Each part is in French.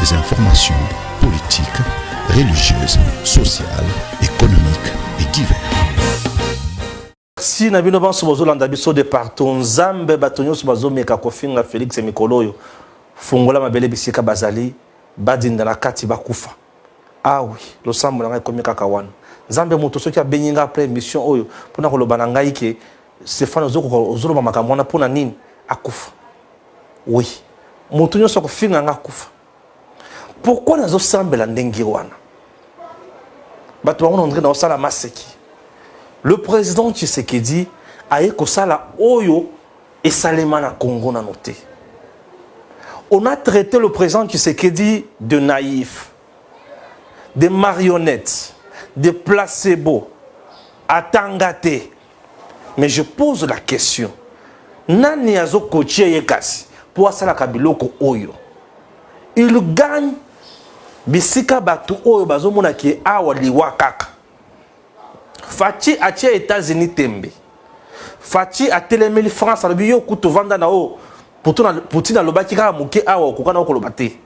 des informations politiques, religieuses, sociales, économiques et diverses. Si Nabino Banso Bozolanda biso de partout, Nzambe Batonyo Subazo Meka Kofinga Félix Mikoloyo, Fungola Mabele Bisika Bazali, Badinda la Kati Bakufa. Ah oui, le sambo na komi kakawana. Nzambe moto soki abenyinga après mission oyo, pona kolobana ngai ke Stéphane ozoloba makamwana pona nini akufa. Oui. Moto nyoso kofinga nga akufa. Pourquoi nazo sambela ndenge wana? Bato bango ndre na osala maseki. Le président Tshisekedi a ekosala oyo et salema na Congo na noté. On a traité le président Tshisekedi de naïf, de marionnette, de placebo, atangate. Mais je pose la question. Nani azo kochie yekasi pour asala kabiloko oyo. Il gagne bisika batu oyo bazomona ki awa liwa kaka. Fachi atie États-Unis tembe. Fachi a telemeli France alobi yo kutu vanda na o Poutine alobaki kaka muke awa okokana okolobate.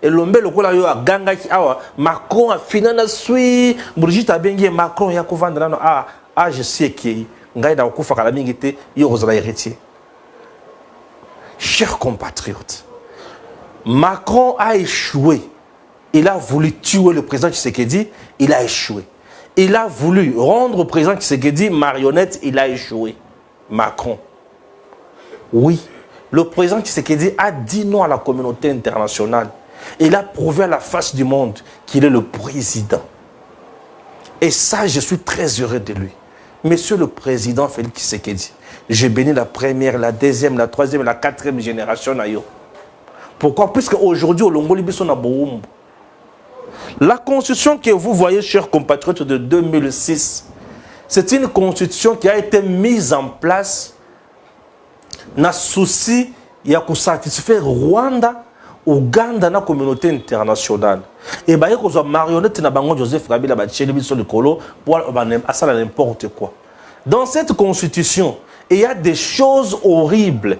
Elombe lokola yo aganga ki awa Macron a finana sui Brigitte abengi Macron ya kovanda na je sais qui ngai da okufa kala mingi te yo kozala héritier. Chers compatriotes, Macron a échoué. Il a voulu tuer le président Tshisekedi, il a échoué. Il a voulu rendre le président Tshisekedi marionnette, il a échoué. Macron. Oui, le président Tshisekedi a dit non à la communauté internationale. Il a prouvé à la face du monde qu'il est le président. Et ça, je suis très heureux de lui. Monsieur le président Félix Tshisekedi, j'ai béni la première, la deuxième, la troisième et la quatrième génération. Pourquoi? Puisque aujourd'hui, au Longoli, on a beaucoup. La constitution que vous voyez, chers compatriotes, de 2006, c'est une constitution qui a été mise en place dans le souci de satisfaire Rwanda, Ouganda, la communauté internationale. Et bien, il y a une marionnette dans Joseph Kabila pour n'importe quoi. Dans cette constitution, il y a des choses horribles.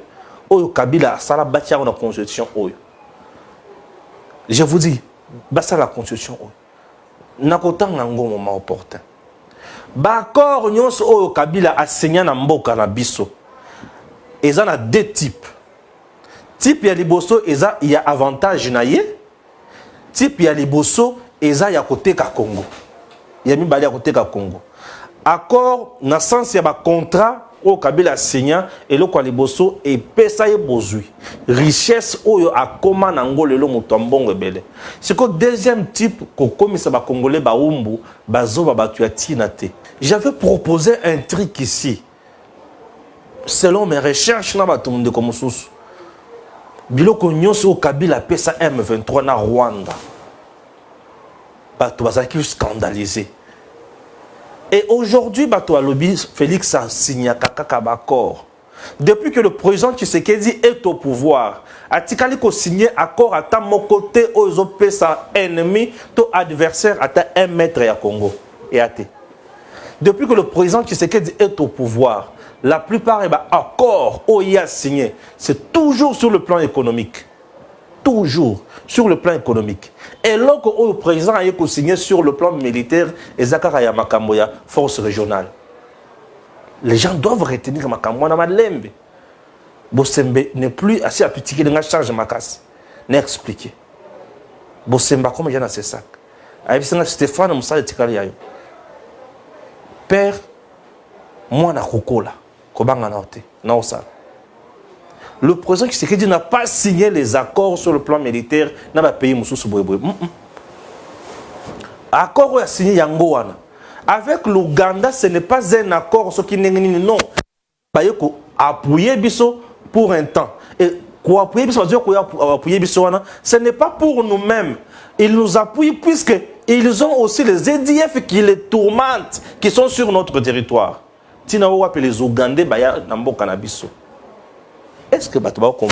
Kabila a bâti la constitution. Je vous dis, c'est la constitution. Nakotan nango moment opportun. Bakor nyos o Kabila a signé na mboka na biso. Et ça a deux types. Type ya liboso eza il y a avantage na ye. Type ya liboso eza ya côté ka Congo. Ya mibali ya côté ka Congo. Accord na sens ya ba contrat au Kabila signé et le kwa liboso et pesa ye bozui. Richesse oyo akoma na ngolo lo mutombongo ebele. C'est que deuxième type ko komisa ba congolais ba umbu bazo ba batu ya tinate. J'avais proposé un truc ici. Selon mes recherches na batumde comme sous. Biloko nyonso Kabila pesa M23 na Rwanda. Bato bazaki scandalisé. Et aujourd'hui, bato alobi Félix a signé kaka accord. Depuis que le président Tshisekedi est au pouvoir, atikali ko signé accord à ta mon côté aux pesa ennemi to adversaire à ta 1 mètre ya Congo et até. Depuis que le président Tshisekedi est au pouvoir, la plupart des accords qu'il a signé, c'est toujours sur le plan économique. Toujours sur le plan économique. Et lorsque le président a signé sur le plan militaire, et Zakara Makamboya, force régionale. Les gens doivent retenir Makamboya Malembe. Bosembe n'est plus assez à critiquer de charge Makas. N'expliquer. Bosemba, comment il y a dans ces sacs? Avec Stéphane Moussa de Tikaliayo. Père, moi, na Kokola. Le président Tshisekedi n'a pas signé les accords sur le plan militaire dans le pays Moussou Bouboué. Accord a signé Yangoana. Avec l'Ouganda, ce n'est pas un accord ce qui n'est non. Il faut appuyer Bisso pour un temps. Et quoi appuyer Bisso, ce n'est pas pour nous-mêmes. Ils nous appuient puisqu'ils ont aussi les EDF qui les tourmentent, qui sont sur notre territoire. Les Ougandais est-ce que tu vas comprendre?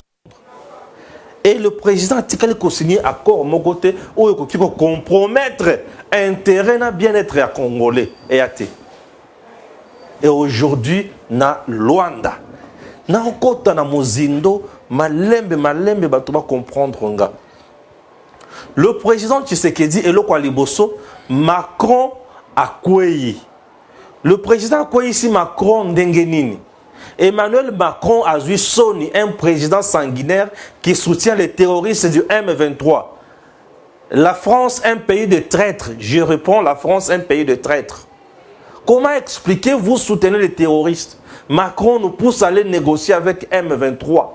Et le président a signé un accord mon côté où il faut compromettre l'intérêt et bien-être à Congolais et à T. Et aujourd'hui, na Luanda, na Okota na Mozindo, malembe, tu vas comprendre. Le président Tshisekedi et le Kwaliboso, Macron a Kwei. Le président Kwei ici, Macron Ndengenini. Emmanuel Macron a vu Sony, un président sanguinaire qui soutient les terroristes du M23. La France, un pays de traîtres. Je réponds, la France, un pays de traîtres. Comment expliquer vous soutenez les terroristes? Macron nous pousse à aller négocier avec M23.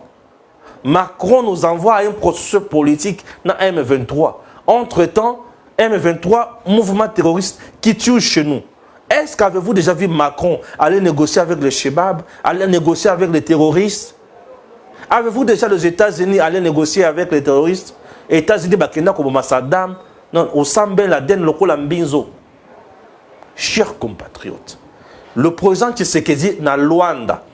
Macron nous envoie à un processus politique dans M23. Entre-temps, M23, mouvement terroriste qui tue chez nous. Est-ce qu'avez-vous déjà vu Macron aller négocier avec les Chebab, aller négocier avec les terroristes? Avez-vous déjà les États-Unis aller négocier avec les terroristes? États-Unis, Bakenda, comme Saddam, non, au Sambé, la Den, le Kolambinzo. Chers compatriotes, le président Tshisekedi na Luanda.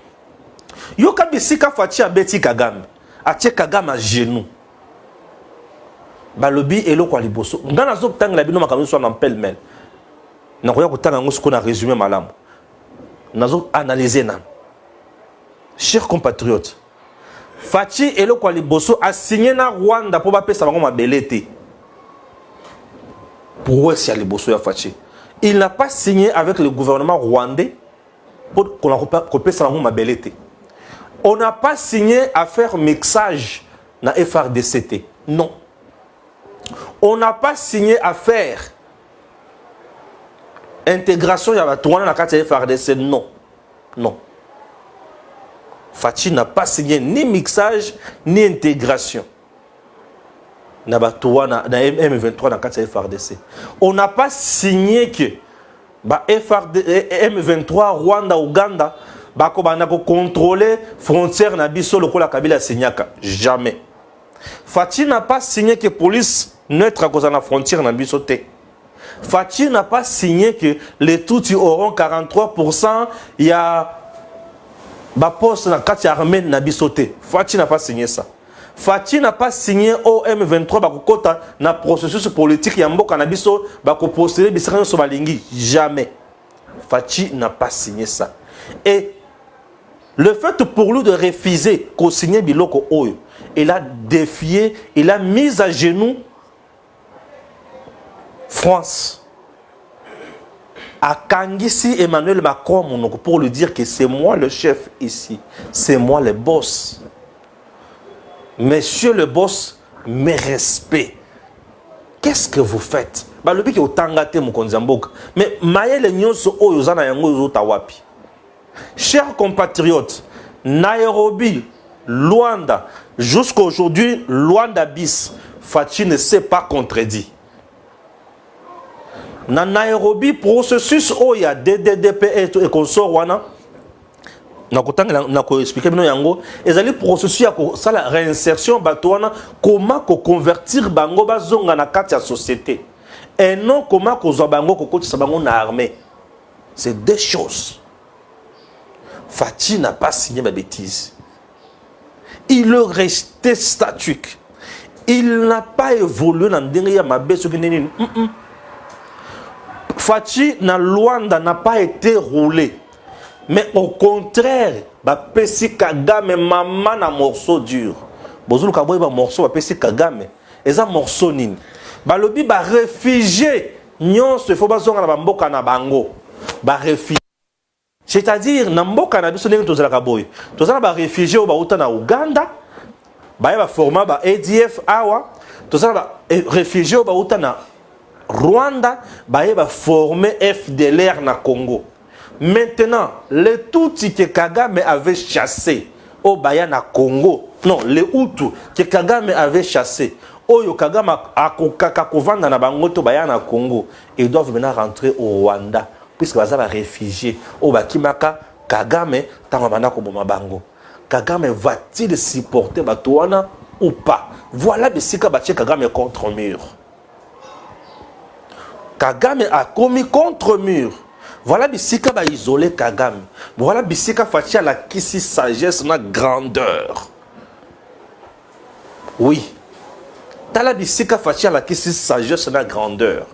Yoka bisika fachi abeti Kagame. Atie Kagame à genoux. Balobi elo kwa liboso. Ngana zo tanga la bino makambo so na pelle-melle. Na koya kutanga ngo siko na résumé malamu. Nazo analyser na. Chers compatriotes, Fachi elo kwa liboso a signé na Rwanda pour ba pesa bango mabelete. Pour si liboso ya Fachi. Il n'a pas signé avec le gouvernement rwandais pour qu'on a pesa bango mabelete. On n'a pas signé à faire mixage dans FRDCT. Non. On n'a pas signé à faire intégration dans la FRDC. Non. Non. Fachi n'a pas signé ni mixage ni intégration dans M23 dans la FRDC. On n'a pas signé que M23, Rwanda, Ouganda, bako banako contrôler frontière na biso lokola Kabila signaka. Jamais. Fachi n'a pas signé que police neutre à cause de la frontière na biso te. Fachi n'a pas signé que les Tutsis auront 43%. Il y a ba poste na kati armée na biso te. Fachi n'a pas signé ça. Fachi n'a pas signé au M23 bako kota na processus politique ya mboka na biso bako postuler bisaka so balingi. Jamais. Fachi n'a pas signé ça. Et le fait pour lui de refuser qu'on signe Biloko Oyo, il a défié, il a mis à genoux France. À Kangisi Emmanuel Macron pour lui dire que c'est moi le chef ici, c'est moi le boss. Monsieur le boss, mes respects. Qu'est-ce que vous faites? Le but est au tangate Mukonzamboka. Mais Maël Nyonso Oyo Zana Yango Tawapi. Chers compatriotes, Nairobi, Luanda, jusqu'à aujourd'hui, Luanda bis, Fachi ne s'est pas contredit. Dans Nairobi, processus où il y a DDDP et consort, wana, nako expliquer bino yango, ezali processus ya ko sala réinsertion batwana, comment ko convertir bango bazonga na kati ya société. Et non comment ko zo bango ko kotisa bango na armée. C'est deux choses. Fachi n'a pas signé ma bêtise. Il est resté statique. Il n'a pas évolué dans le dernier mabé. Fachi na Luanda n'a pas été roulé. Mais au contraire, Pessi Kagame maman na morceau dur. Bozulu kaboy ba morceau Pessi Kagame. Et un morceau nini. Balobi ba réfugié. Nyon se faut bazonga na mboka na bango. Ba réfugié. C'est-à-dire, Namboka na biso ndenge tozala kaboy. Tozala ba réfugié au bauta na Uganda, ba format ba ADF awa, tozala ba réfugié au bauta na Rwanda, ba former FDLR na Congo. Maintenant, les Tutsis que Kagame avait chassés au Baya na Congo, non, les Hutus que Kagame avait chassés, Oyo Kagame a kovanda na bangoto Baya na Congo, ils doivent maintenant rentrer au Rwanda. Puisque les réfugiés au Bakimaka, Kagame, Kagame va-t-il supporter Batouana ou pas? Voilà Bissika Baché Kagame contre mur. Kagame a commis contre mur. Voilà Bissika va isoler Kagame. Voilà Bissika Fachi à la kissi sagesse, na grandeur. Oui. Tala Bissika Fachi à la kissi sagesse, na grandeur.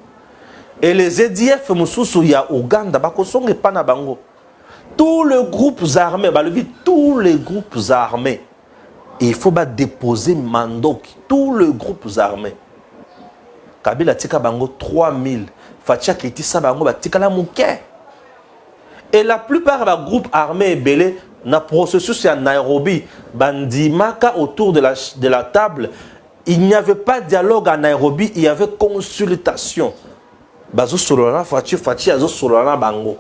Et les EDF Moussoussou ya Ouganda bakosonge pana bango. Tous les groupes armés, tous les groupes armés, il faut déposer Mandoki. Tous les groupes armés. Kabila tika bango 3000. Fatia qui tisa bango batika la mouké. Et la plupart des groupes armés et belés, dans le processus à Nairobi, bandimaka autour de la table, il n'y avait pas de dialogue à Nairobi, il y avait consultation. Bazo solana Fatia azo solana bango.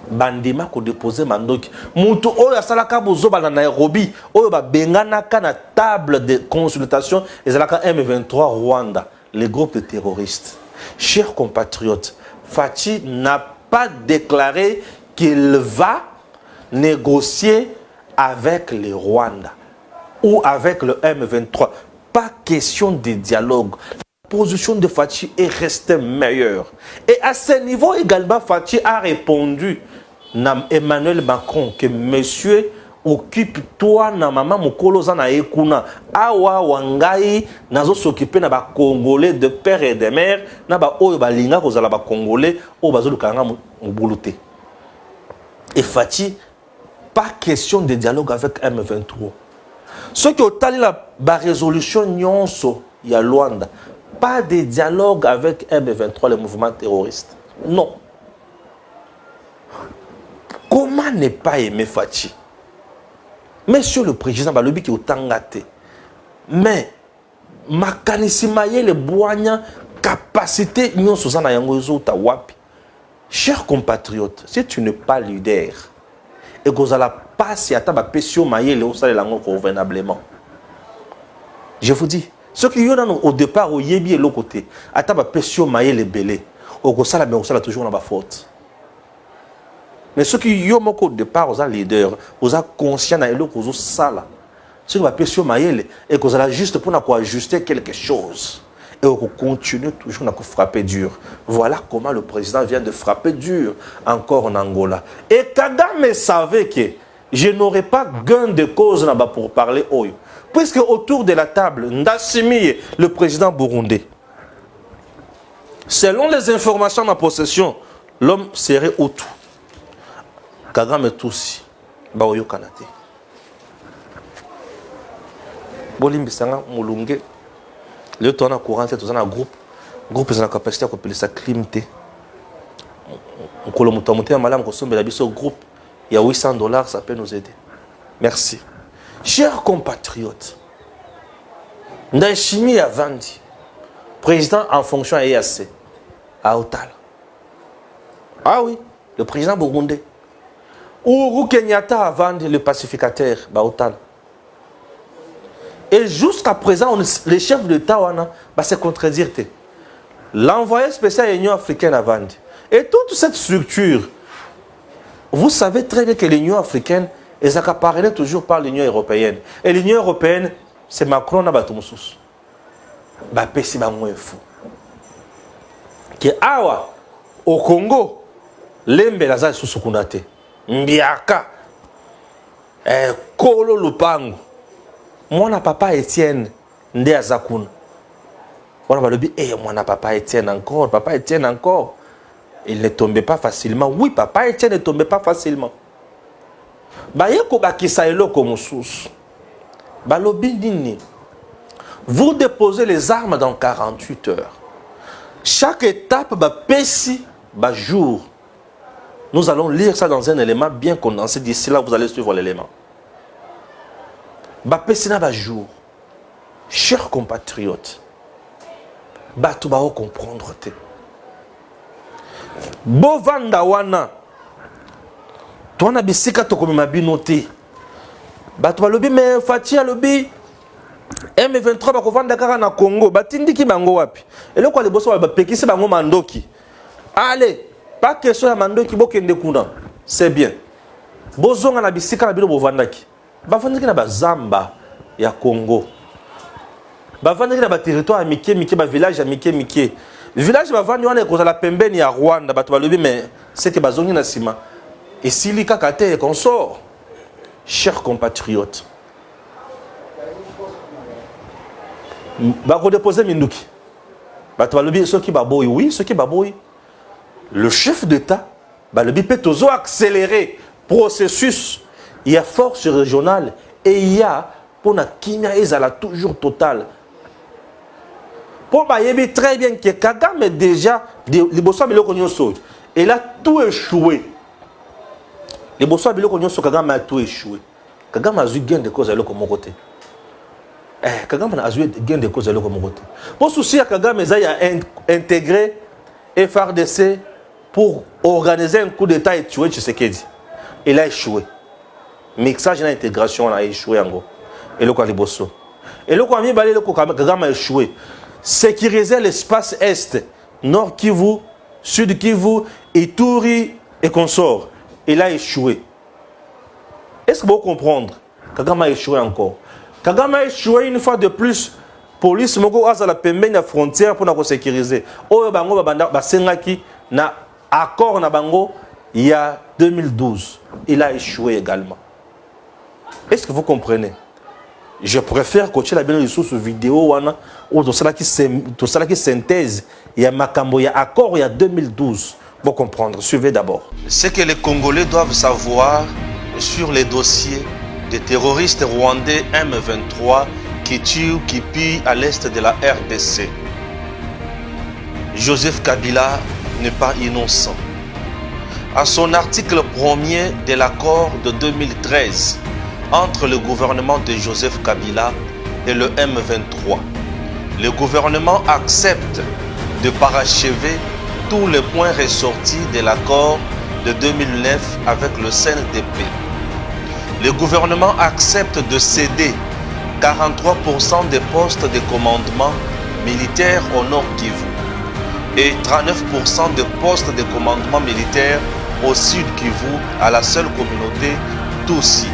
Bandima ko déposer mandoki. Mutu oyo asalaka bozo ba na Nairobi, oyo ba benganaka na table de consultation, ezalaka M23 Rwanda, les groupes de terroristes. Chers compatriotes, Fachi n'a pas déclaré qu'il va négocier avec les Rwandais ou avec le M23. Pas question de dialogue. La position de Fachi est restée meilleure. Et à ce niveau également, Fachi a répondu à Emmanuel Macron que monsieur occupe-toi na maman mokolo za na ekuna awa wangai nazo s'occuper na ba congolais de père et de mère na ba oyo ba linga ko zala ba congolais o bazo lukanga mbuluté. Et Fachi, pas question de dialogue avec M23. Ce qui est la résolution nyonso ya Luanda, pas de dialogue avec M23, le mouvement terroriste. Non. Comment ne pas aimer Fachi? Monsieur le président, balobi ki otangate. Mais makanisi maye le boanya capacité nyonso za na yango ezota wapi. Chers compatriotes, si tu n'es pas leader et que vous allez passer à ta pesio maye le osale lango convenablement. Je vous dis, ce qui y a au départ au yebi et l'autre côté, à ta pesio maye le belé, au kosala mais osala toujours na ba faute. Mais ceux qui y a au départ, aux leaders, aux conscients et l'autre aux sala, ceux qui va pesio maye et que vous allez juste pour ajuster quelque chose. Et on continue toujours à frapper dur. Voilà comment le président vient de frapper dur encore en Angola. Et Kagame savait que je n'aurais pas gain de cause là-bas pour parler Oyo. Puisque autour de la table, Ndassimi, le président burundais, selon les informations de ma possession, l'homme serait autour. Kagame Toussi, Baoyo Kanate. Bolimbi Sanga Moulunge. Le temps à courant, c'est un groupe. Le groupe est en capacité à appeler ça climité. On a monté un malade, on a un groupe. Il y a $800, ça peut nous aider. Merci. Chers compatriotes, Ndayishimiye a vendu. Président en fonction à EAC, à Otal. Ah oui, le président burundais. Uhuru Kenyatta a vendu le pacificateur, à Otal. Et jusqu'à présent, les chefs d'État se contredire. L'envoyé spécial de l'Union africaine a vendu. Et toute cette structure, vous savez très bien que l'Union africaine est accaparée toujours par l'Union européenne. Et l'Union européenne, c'est Macron na batumoussous. Bapesi ba moins fou. Que awa au Congo, lembe la za susukunate. Mbiaka. Kolo lupango. Mon papa Étienne, nde azakuna. On va le dire, mon papa Étienne encore. Il ne tombait pas facilement. Oui, papa Étienne ne tombait pas facilement. Bayeko bakisa eloko mususu. Balobi nini. Vous déposez les armes dans 48 heures. Chaque étape pesi jour. Nous allons lire ça dans un élément bien condensé. D'ici là, vous allez suivre l'élément. Bapesina ba jour. Chers compatriotes, batu ba comprendre te. Bovanda wana. Tona bisika to comme mabino te. Batu ba lobi mais Fachi lobi M23 ba kovanda kaka na Congo, batindiki bango wapi. Et le quoi les bosso ba pekisi bango mandoki. Allez, pas question ya mandoki bokende kuna. C'est bien. Bozonga na bisika na bino bovandaki. Bavandaki na bazamba ya Congo. Bavandaki na ba territoire mike ba village mike. Village bavandi wana ko la pembeni ya Rwanda bato balobi mais c'est que bazongi na sima. Et s'il kaka te consort. Chers compatriotes. Ba ko déposer minduki. Bato balobi ceux qui baboyi oui, ceux qui baboyi. Le chef d'État balobi peut toujours accélérer processus. Il y a force régionale et il y a pour la Kenya ezala toujours totale. Pour bayebi très bien que Kagame déjà, les bossons biloko nyonso, il a tout échoué. Les bossons biloko nyonso Kagame a tout échoué. Kagame a eu gain de cause à l'autre côté. Kagame a eu gain de cause à l'autre côté. Pour souci à Kagame, il a intégré FRDC pour organiser un coup d'État et tuer Tshisekedi. Il a échoué. Mixage et intégration a échoué en gros. Et le Kaliboso. Et le Kagame a échoué. Sécuriser l'espace Est, Nord Kivu, Sud Kivu, Ituri et consorts. Il a échoué. Est-ce que vous comprenez? Kagame a échoué encore. Kagame a échoué une fois de plus. Police moko aza la pembeni la frontière pour nous sécuriser. Oyo bango basengaki na accord na bango il y a 2012. Il a échoué également. Est-ce que vous comprenez? Je préfère coacher la bien sur vidéo ou tout ça qui synthèse. Il y a Makambo, il y a accord il y a 2012. Pour comprendre, suivez d'abord. Ce que les Congolais doivent savoir sur les dossiers des terroristes rwandais M23 qui tuent, qui pillent à l'est de la RDC. Joseph Kabila n'est pas innocent. À son article 1er de l'accord de 2013 entre le gouvernement de Joseph Kabila et le M23, le gouvernement accepte de parachever tous les points ressortis de l'accord de 2009 avec le CNDP. Le gouvernement accepte de céder 43% des postes de commandement militaire au Nord Kivu et 39% des postes de commandement militaire au Sud Kivu à la seule communauté Tutsi.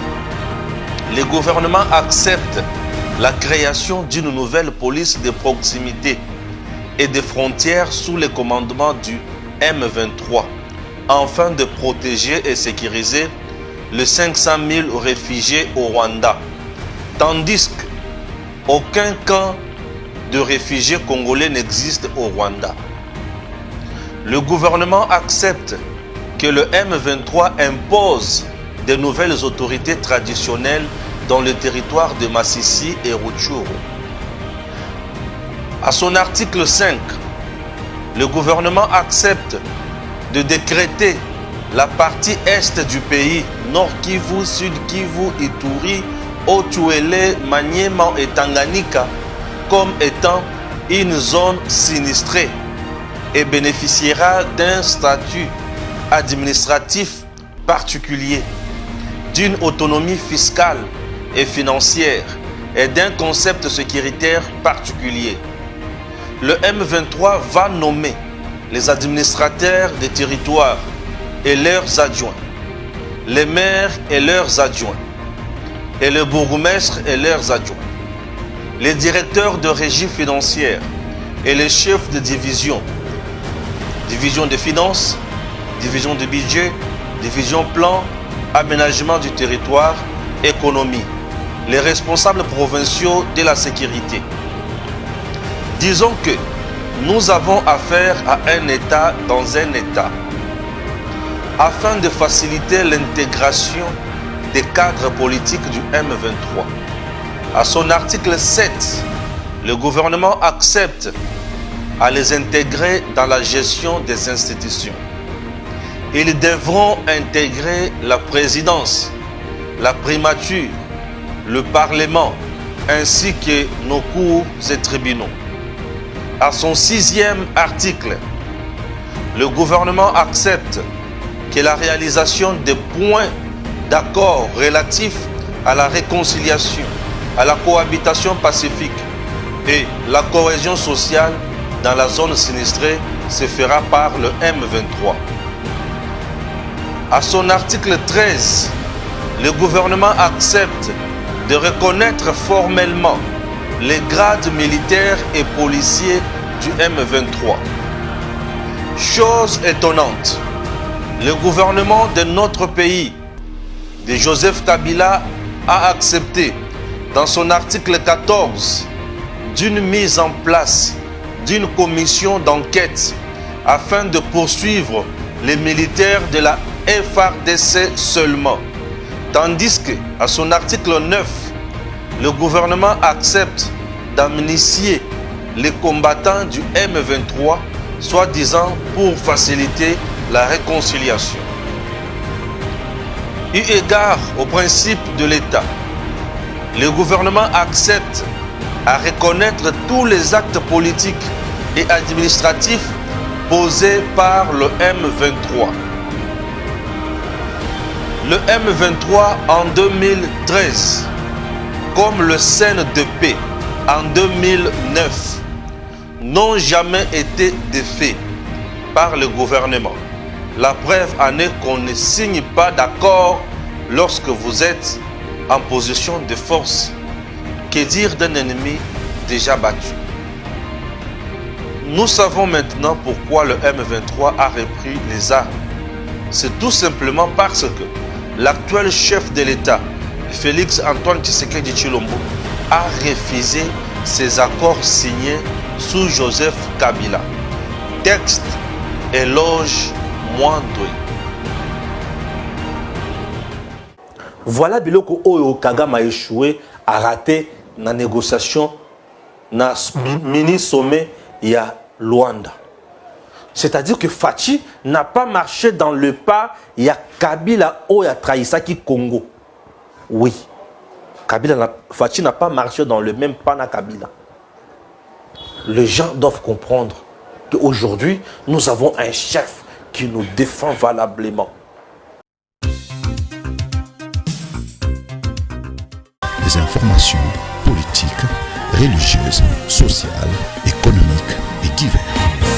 Le gouvernement accepte la création d'une nouvelle police de proximité et de frontières sous le commandement du M23 afin de protéger et sécuriser les 500 000 réfugiés au Rwanda, tandis qu'aucun camp de réfugiés congolais n'existe au Rwanda. Le gouvernement accepte que le M23 impose de nouvelles autorités traditionnelles dans le territoire de Massissi et Rutshuru. À son article 5, le gouvernement accepte de décréter la partie est du pays, Nord Kivu, Sud Kivu, Ituri, Otuele, Maniema et Tanganyika, comme étant une zone sinistrée et bénéficiera d'un statut administratif particulier, d'une autonomie fiscale et financière et d'un concept sécuritaire particulier. Le M23 va nommer les administrateurs des territoires et leurs adjoints, les maires et leurs adjoints, et le bourgmestre et leurs adjoints, les directeurs de régie financière et les chefs de division, division des finances, division du budget, division plan, aménagement du territoire, économie, les responsables provinciaux de la sécurité. Disons que nous avons affaire à un État dans un État, afin de faciliter l'intégration des cadres politiques du M23. À son article 7, le gouvernement accepte à les intégrer dans la gestion des institutions. Ils devront intégrer la présidence, la primature, le parlement, ainsi que nos cours et tribunaux. À son 6e article, le gouvernement accepte que la réalisation des points d'accord relatifs à la réconciliation, à la cohabitation pacifique et la cohésion sociale dans la zone sinistrée se fera par le M23. À son article 13, le gouvernement accepte de reconnaître formellement les grades militaires et policiers du M23. Chose étonnante, le gouvernement de notre pays, de Joseph Kabila, a accepté dans son article 14 d'une mise en place d'une commission d'enquête afin de poursuivre les militaires de la FRDC seulement. Tandis qu'à son article 9, le gouvernement accepte d'amnistier les combattants du M23, soi-disant pour faciliter la réconciliation. Eu égard au principe de l'État, le gouvernement accepte à reconnaître tous les actes politiques et administratifs posés par le M23. Le M23 en 2013, comme le CNDP en 2009, n'ont jamais été défaits par le gouvernement. La preuve en est qu'on ne signe pas d'accord lorsque vous êtes en position de force. Que dire d'un ennemi déjà battu? Nous savons maintenant pourquoi le M23 a repris les armes. C'est tout simplement parce que l'actuel chef de l'État, Félix Antoine Tshisekedi Tshilombo, a refusé ces accords signés sous Joseph Kabila. Texte éloge moindre. Voilà biloko oyo Kagame a échoué à rater la négociation na mini sommet ya Luanda. C'est-à-dire que Fachi n'a pas marché dans le pas, il y a Kabila ou il y a Trahisaki Congo. Oui, Fachi n'a pas marché dans le même pas na Kabila. Les gens doivent comprendre qu'aujourd'hui, nous avons un chef qui nous défend valablement. Des informations politiques, religieuses, sociales, économiques et diverses.